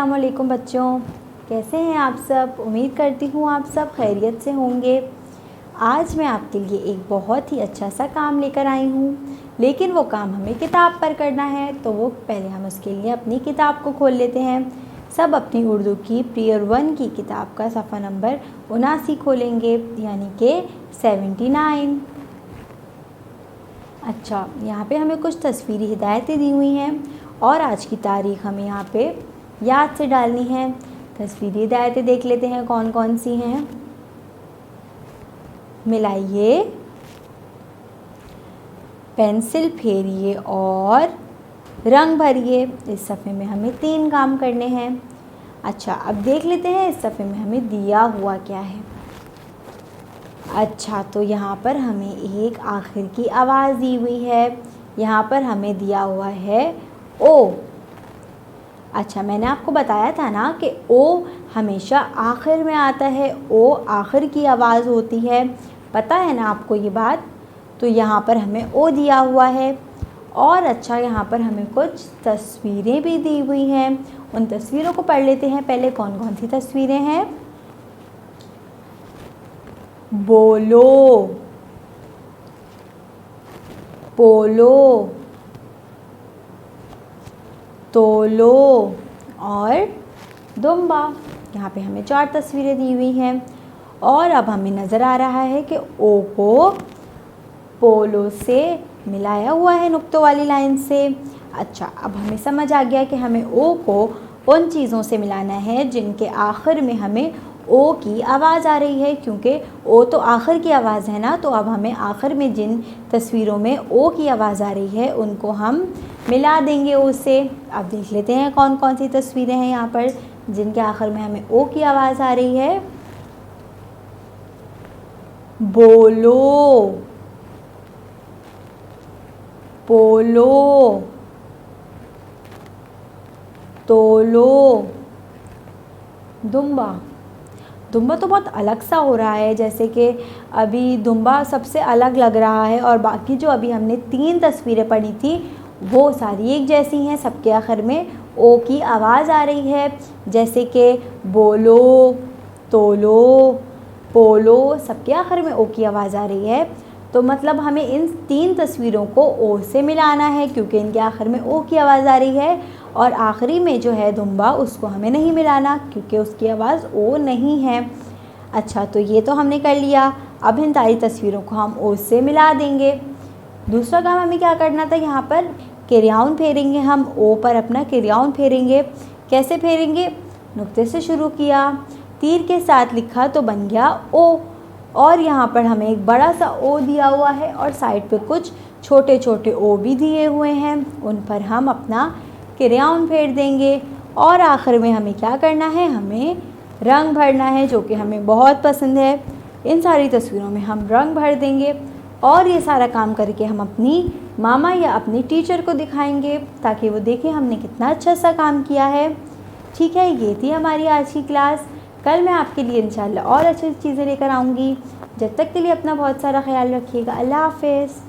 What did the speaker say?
अस्सलामुअलैकुम बच्चों, कैसे हैं आप सब। उम्मीद करती हूँ आप सब खैरियत से होंगे। आज मैं आपके लिए एक बहुत ही अच्छा सा काम लेकर आई हूँ, लेकिन वो काम हमें किताब पर करना है। तो वो पहले हम उसके लिए अपनी किताब को खोल लेते हैं। सब अपनी उर्दू की प्रियर 1 की किताब का सफ़ा नंबर 79 खोलेंगे, यानी कि 79। अच्छा, यहाँ पे हमें कुछ तस्वीरी हिदायतें दी हुई हैं और आज की तारीख़ हमें यहाँ पे याद से डालनी है। तस्वीरी हिदायतें देख लेते हैं कौन कौन सी हैं। मिलाइए, पेंसिल फेरिए और रंग भरिए। इस सफ़े में हमें 3 काम करने हैं। अच्छा, अब देख लेते हैं इस सफ़े में हमें दिया हुआ क्या है। अच्छा, तो यहाँ पर हमें एक आखिर की आवाज़ दी हुई है। यहाँ पर हमें दिया हुआ है ओ। अच्छा, मैंने आपको बताया था ना कि ओ हमेशा आखिर में आता है, ओ आखिर की आवाज़ होती है। पता है ना आपको ये बात। तो यहाँ पर हमें ओ दिया हुआ है। और अच्छा, यहाँ पर हमें कुछ तस्वीरें भी दी हुई हैं। उन तस्वीरों को पढ़ लेते हैं। पहले कौन कौन सी तस्वीरें हैं। बोलो, पोलो, तोलो और दुम्बा। यहाँ पे हमें 4 तस्वीरें दी हुई हैं। और अब हमें नज़र आ रहा है कि ओ को पोलो से मिलाया हुआ है नुक्तों वाली लाइन से। अच्छा, अब हमें समझ आ गया कि हमें ओ को उन चीज़ों से मिलाना है जिनके आखिर में हमें ओ की आवाज़ आ रही है, क्योंकि ओ तो आखिर की आवाज़ है ना। तो अब हमें आखिर में जिन तस्वीरों में ओ की आवाज़ आ रही है उनको हम मिला देंगे ओ से। अब देख लेते हैं कौन कौन सी तस्वीरें हैं यहाँ पर जिनके आखिर में हमें ओ की आवाज़ आ रही है। बोलो, पोलो, तोलो, दुम्बा। दुम्बा तो बहुत अलग सा हो रहा है, जैसे कि अभी दुम्बा सबसे अलग लग रहा है और बाकी जो अभी हमने 3 तस्वीरें पढ़ी थी वो सारी एक जैसी हैं। सबके आखिर में ओ की आवाज़ आ रही है, जैसे कि बोलो, तोलो, पोलो, सबके आखिर में ओ की आवाज़ आ रही है। तो मतलब हमें इन 3 तस्वीरों को ओ से मिलाना है, क्योंकि इनके आखिर में ओ की आवाज़ आ रही है। और आखिरी में जो है दुम्बा, उसको हमें नहीं मिलाना, क्योंकि उसकी आवाज़ ओ नहीं है। अच्छा, तो ये तो हमने कर लिया। अब इन सारी तस्वीरों को हम ओ से मिला देंगे। दूसरा काम हमें क्या करना था, यहाँ पर क्रेयॉन फेरेंगे। हम ओ पर अपना क्रेयॉन फेरेंगे। कैसे फेरेंगे। नुक्ते से शुरू किया, तीर के साथ लिखा तो बन गया ओ। और यहाँ पर हमें एक बड़ा सा ओ दिया हुआ है और साइड पे कुछ छोटे छोटे ओ भी दिए हुए हैं। उन पर हम अपना क्रेयॉन फेर देंगे। और आखिर में हमें क्या करना है, हमें रंग भरना है, जो कि हमें बहुत पसंद है। इन सारी तस्वीरों में हम रंग भर देंगे और ये सारा काम करके हम अपनी मामा या अपनी टीचर को दिखाएंगे, ताकि वो देखें हमने कितना अच्छा सा काम किया है। ठीक है, ये थी हमारी आज की क्लास। कल मैं आपके लिए इंशाल्लाह और अच्छी चीज़ें लेकर आऊँगी। जब तक के लिए अपना बहुत सारा ख्याल रखिएगा। अल्लाह हाफ़िज़।